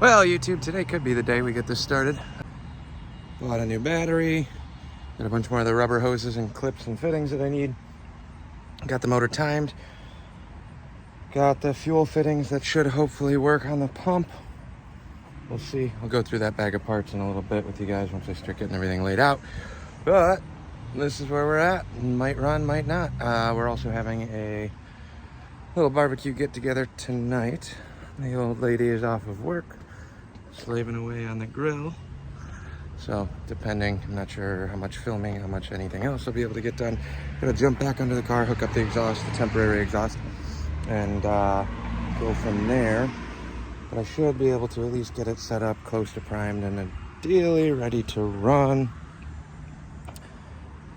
Well, YouTube, today could be the day we get this started. Bought a new battery, got a bunch more of the rubber hoses and clips and fittings that I need. Got the motor timed. Got the fuel fittings that should hopefully work on the pump. We'll see. I'll go through that bag of parts in a little bit with you guys once I start getting everything laid out. But this is where we're at. Might run, might not. We're also having a little barbecue get-together tonight. The old lady is off of work, slaving away on the grill. So depending, I'm not sure how much filming, how much anything else I'll be able to get done. Gonna jump back under the car, hook up the exhaust, the temporary exhaust, and go from there. But I should be able to at least get it set up close to primed and ideally ready to run.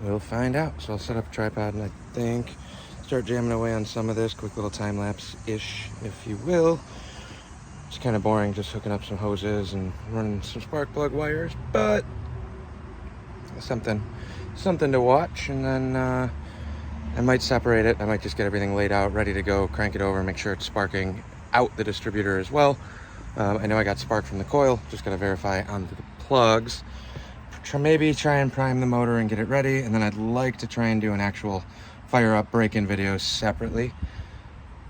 We'll find out. So I'll set up a tripod and I think start jamming away on some of this, quick little time lapse-ish, if you will. It's kind of boring just hooking up some hoses and running some spark plug wires, but something to watch. And then I might separate it. I might just get everything laid out, ready to go, crank it over, make sure it's sparking out the distributor as well. I know I got spark from the coil, just got to verify on the plugs. Maybe try and prime the motor and get it ready, and then I'd like to try and do an actual fire up break-in video separately.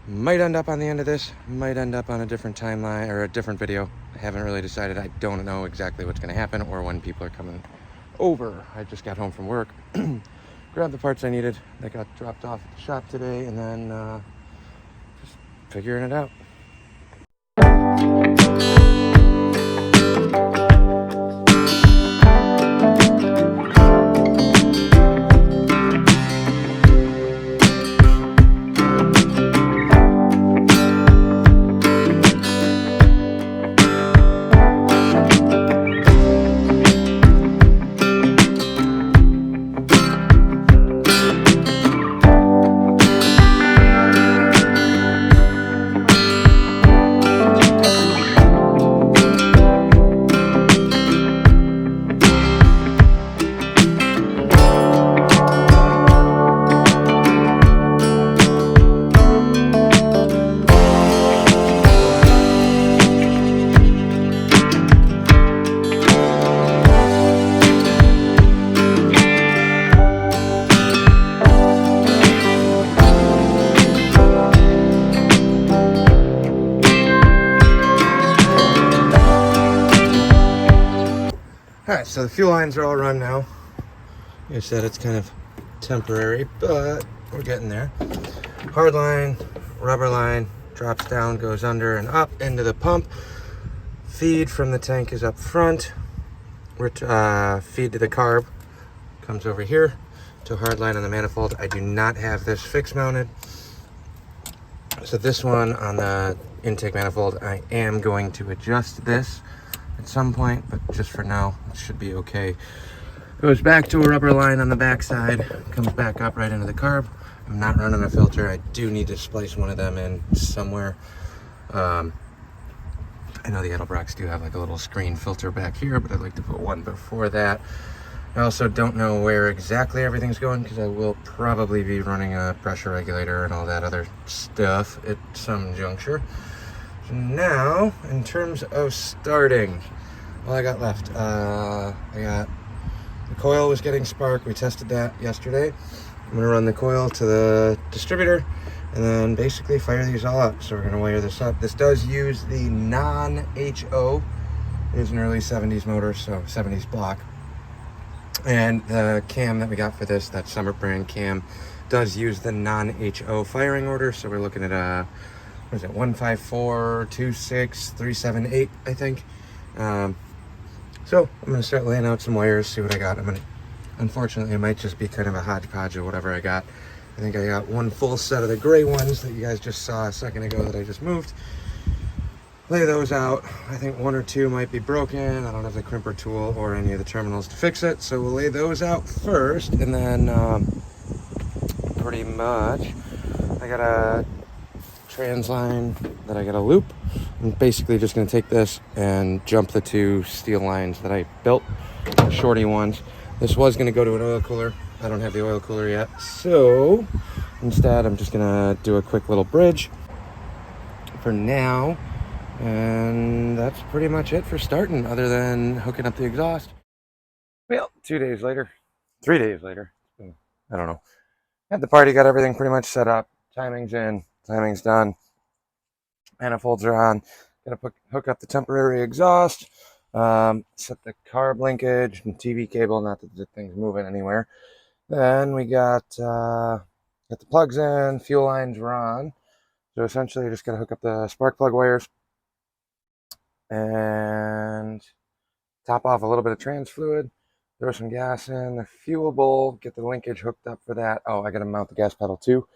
Might end up on the end of this, might end up on a different timeline or a different video. I haven't really decided. I don't know exactly what's going to happen or when people are coming over. I just got home from work, grabbed the parts I needed that got dropped off at the shop today, and then just figuring it out. Alright, so the fuel lines are all run now. Like I said, it's kind of temporary, but we're getting there. Hard line, rubber line, drops down, goes under and up into the pump. Feed from the tank is up front. Feed to the carb comes over here to hard line on the manifold. I do not have this fixed mounted. So this one on the intake manifold, I am going to adjust this at some point, but just for now, it should be okay. Goes back to a rubber line on the back side, comes back up right into the carb. I'm not running a filter. I do need to splice one of them in somewhere. I know the Edelbrocks do have like a little screen filter back here, but I'd like to put one before that. I also don't know where exactly everything's going because I will probably be running a pressure regulator and all that other stuff at some juncture. So now, in terms of starting, all I got left, I got the coil was getting spark. We tested that yesterday. I'm gonna run the coil to the distributor and then basically fire these all up. So we're gonna wire this up. This does use the non-HO. It is an early 70s motor, so 70s block. And the cam that we got for this, that Summer brand cam, does use the non-HO firing order. So we're looking at what is it, 154-26-378, I think. So I'm gonna start laying out some wires, see what I got. Unfortunately, it might just be kind of a hodgepodge of whatever I got. I think I got one full set of the gray ones that you guys just saw a second ago that I just moved. Lay those out. I think one or two might be broken. I don't have the crimper tool or any of the terminals to fix it, so we'll lay those out first, and then pretty much I got a trans line that I got to loop. I'm basically just going to take this and jump the two steel lines that I built, shorty ones. This was going to go to an oil cooler. I don't have the oil cooler yet, so instead I'm just going to do a quick little bridge. For now, And that's pretty much it for starting, other than hooking up the exhaust. Well, 2 days later, 3 days later, I don't know. Had the party, got everything pretty much set up. Timing's in, timing's done. Manifolds are on. Gotta hook up the temporary exhaust, set the carb linkage and TV cable, not that the thing's moving anywhere. Then we got the plugs in, fuel lines were on. So essentially you just gotta hook up the spark plug wires and top off a little bit of trans fluid, throw some gas in the fuel bowl, get the linkage hooked up for that. Oh, I gotta mount the gas pedal too.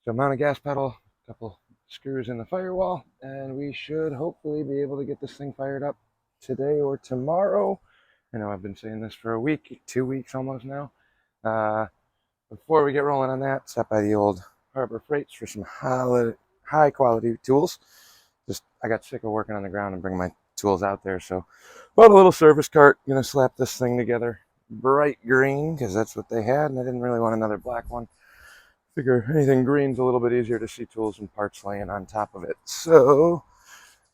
So mount a gas pedal, a couple screws in the firewall, and we should hopefully be able to get this thing fired up today or tomorrow. I know I've been saying this for a week, 2 weeks almost now. Before we get rolling on that, stop by the old Harbor Freights for some high quality tools. I got sick of working on the ground and bringing my tools out there, so bought a little service cart. Gonna slap this thing together bright green because that's what they had, and I didn't really want another black one. Figure anything green's a little bit easier to see tools and parts laying on top of it. So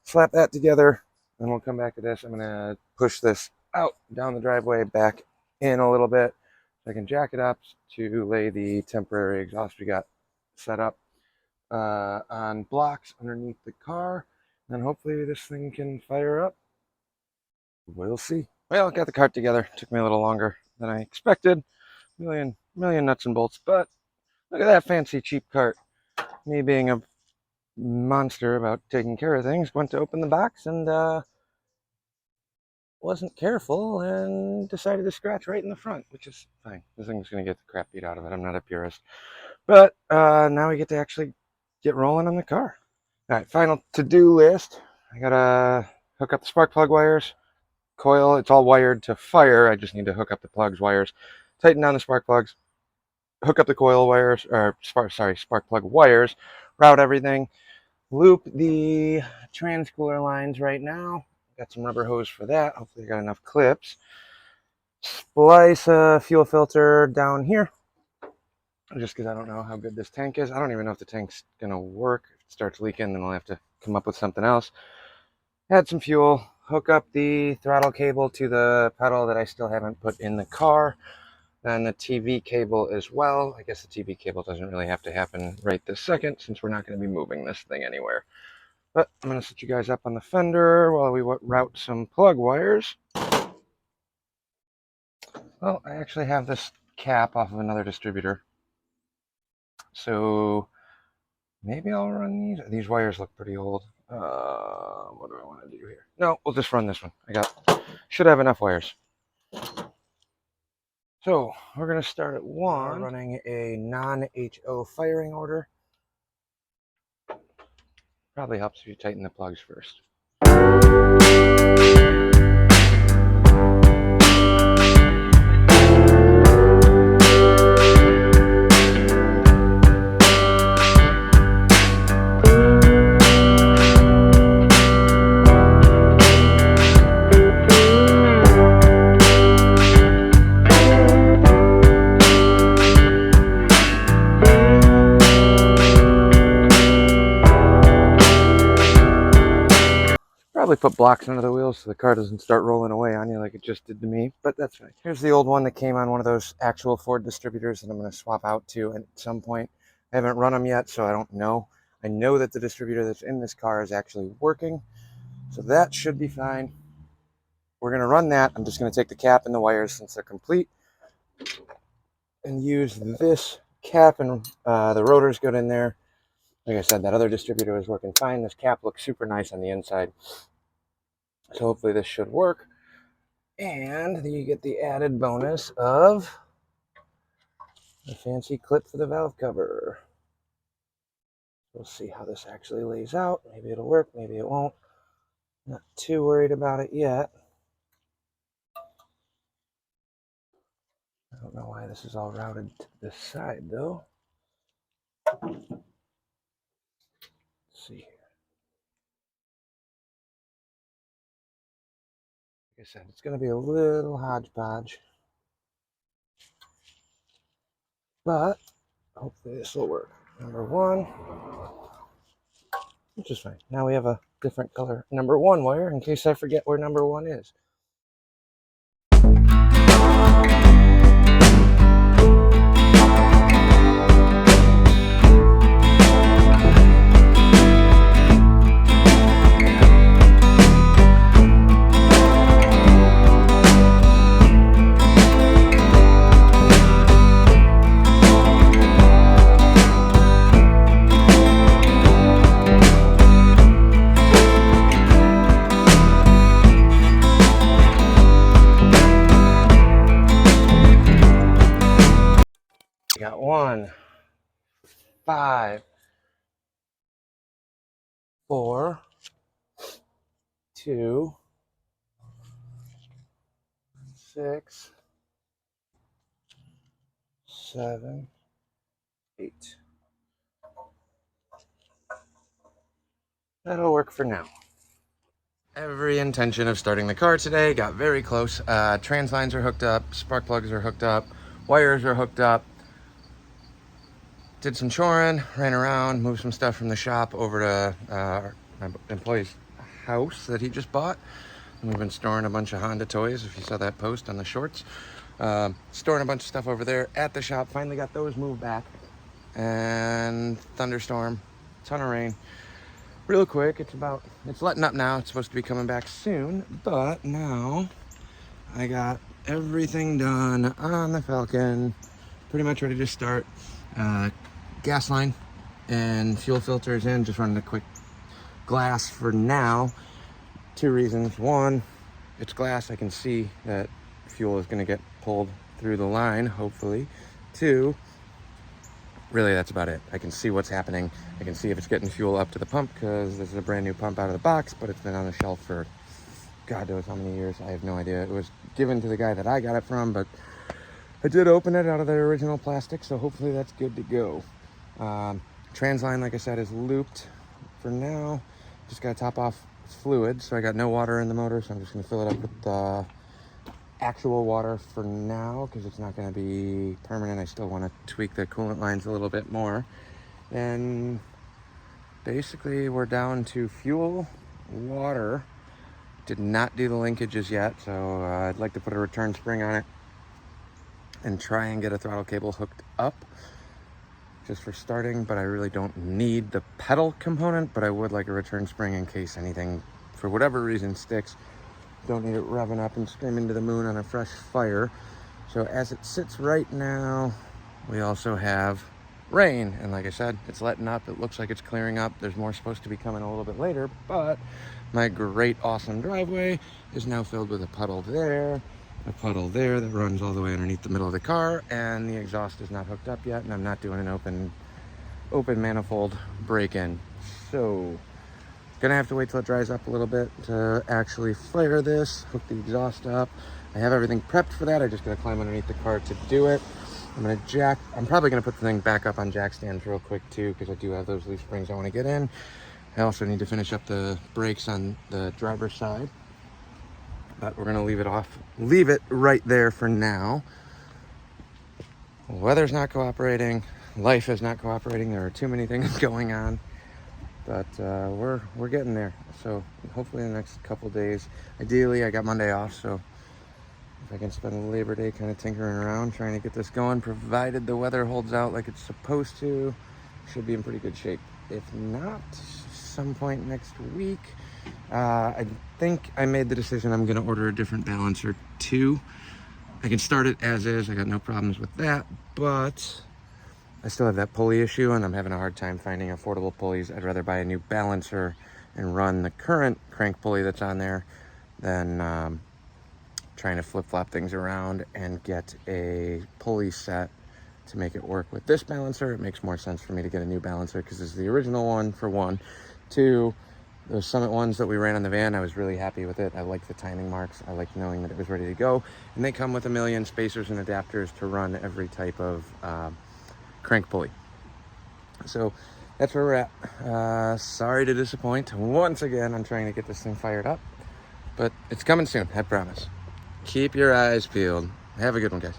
slap that together, and we'll come back to this. I'm gonna push this out down the driveway, back in a little bit, so I can jack it up to lay the temporary exhaust we got set up on blocks underneath the car, and hopefully this thing can fire up. We'll see. Well, got the cart together. Took me a little longer than I expected. Million nuts and bolts, but look at that fancy cheap cart. Me being a monster about taking care of things, went to open the box and wasn't careful and decided to scratch right in the front, which is fine. This thing's gonna get the crap beat out of it. I'm not a purist. But now we get to actually get rolling on the car. All right, final to-do list. I gotta hook up the spark plug wires, coil. It's all wired to fire. I just need to hook up the plugs wires, tighten down the spark plugs, hook up the coil wires, or spark plug wires, route everything, loop the trans cooler lines right now. Got some rubber hose for that. Hopefully I got enough clips. Splice a fuel filter down here, just because I don't know how good this tank is. I don't even know if the tank's gonna work. If it starts leaking, then I'll have to come up with something else. Add some fuel, hook up the throttle cable to the pedal that I still haven't put in the car, and the TV cable as well. I guess the TV cable doesn't really have to happen right this second since we're not going to be moving this thing anywhere. But I'm going to set you guys up on the fender while we route some plug wires. Well, I actually have this cap off of another distributor, so maybe I'll run these. These wires look pretty old. What do I want to do here? No, we'll just run this one. Should have enough wires. So we're going to start at 1, running a non-HO firing order. Probably helps if you tighten the plugs first. Probably put blocks under the wheels so the car doesn't start rolling away on you like it just did to me, but that's fine. Here's the old one that came on one of those actual Ford distributors that I'm going to swap out to at some point. I haven't run them yet, so I don't know. I know that the distributor that's in this car is actually working, so that should be fine. We're going to run that. I'm just going to take the cap and the wires since they're complete and use this cap, and the rotor's good in there. Like I said, that other distributor is working fine. This cap looks super nice on the inside. So hopefully this should work. And you get the added bonus of a fancy clip for the valve cover. We'll see how this actually lays out. Maybe it'll work, maybe it won't. Not too worried about it yet. I don't know why this is all routed to this side though. Let's see here. Like I said, it's going to be a little hodgepodge, but hopefully this will work. Number 1, which is fine. Now we have a different color number 1 wire in case I forget where number 1 is. We got 1, 5, 4, 2, 6, 7, 8. That'll work for now. Every intention of starting the car today, got very close. Trans lines are hooked up, spark plugs are hooked up, wires are hooked up. Did some choring, ran around, moved some stuff from the shop over to my employee's house that he just bought. And we've been storing a bunch of Honda toys, if you saw that post on the shorts. Storing a bunch of stuff over there at the shop. Finally got those moved back. And thunderstorm, ton of rain. Real quick, it's letting up now. It's supposed to be coming back soon, but now I got everything done on the Falcon. Pretty much ready to start. Gas line and fuel filters in, just running a quick glass for now. 2 reasons. 1, it's glass. I can see that fuel is going to get pulled through the line, hopefully. 2, really that's about it. I can see what's happening. I can see if it's getting fuel up to the pump because this is a brand new pump out of the box, but it's been on the shelf for God knows how many years. I have no idea. It was given to the guy that I got it from, but I did open it out of the original plastic, so hopefully that's good to go. Trans line, like I said, is looped for now. Just got to top off fluid, so I got no water in the motor, so I'm just going to fill it up with actual water for now because it's not going to be permanent. I still want to tweak the coolant lines a little bit more. And basically we're down to fuel, water. Did not do the linkages yet, so I'd like to put a return spring on it and try and get a throttle cable hooked up just for starting, but I really don't need the pedal component, but I would like a return spring in case anything, for whatever reason, sticks. Don't need it revving up and screaming to the moon on a fresh fire. So as it sits right now, we also have rain, and like I said, it's letting up. It looks like it's clearing up. There's more supposed to be coming a little bit later, but my great, awesome driveway is now filled with a puddle there, a puddle there that runs all the way underneath the middle of the car, and the exhaust is not hooked up yet, and I'm not doing an open manifold break-in. So gonna have to wait till it dries up a little bit to actually flare this, hook the exhaust up. I have everything prepped for that. I just gotta climb underneath the car to do it. I'm probably gonna put the thing back up on jack stands real quick too, because I do have those leaf springs I want to get in. I also need to finish up the brakes on the driver's side, but we're gonna leave it right there for now. Weather's not cooperating, life is not cooperating. There are too many things going on, but we're getting there. So hopefully in the next couple days, ideally I got Monday off, so if I can spend Labor Day kind of tinkering around trying to get this going, provided the weather holds out like it's supposed to, should be in pretty good shape. If not, some point next week. I think I made the decision I'm going to order a different balancer too. I can start it as is. I got no problems with that, but I still have that pulley issue, and I'm having a hard time finding affordable pulleys. I'd rather buy a new balancer and run the current crank pulley that's on there than trying to flip-flop things around and get a pulley set to make it work with this balancer. It makes more sense for me to get a new balancer because this is the original one, for one. 2, those Summit ones that we ran on the van, I was really happy with it. I liked the timing marks. I liked knowing that it was ready to go. And they come with a million spacers and adapters to run every type of crank pulley. So that's where we're at. Sorry to disappoint once again. I'm trying to get this thing fired up, but it's coming soon, I promise. Keep your eyes peeled. Have a good one, guys.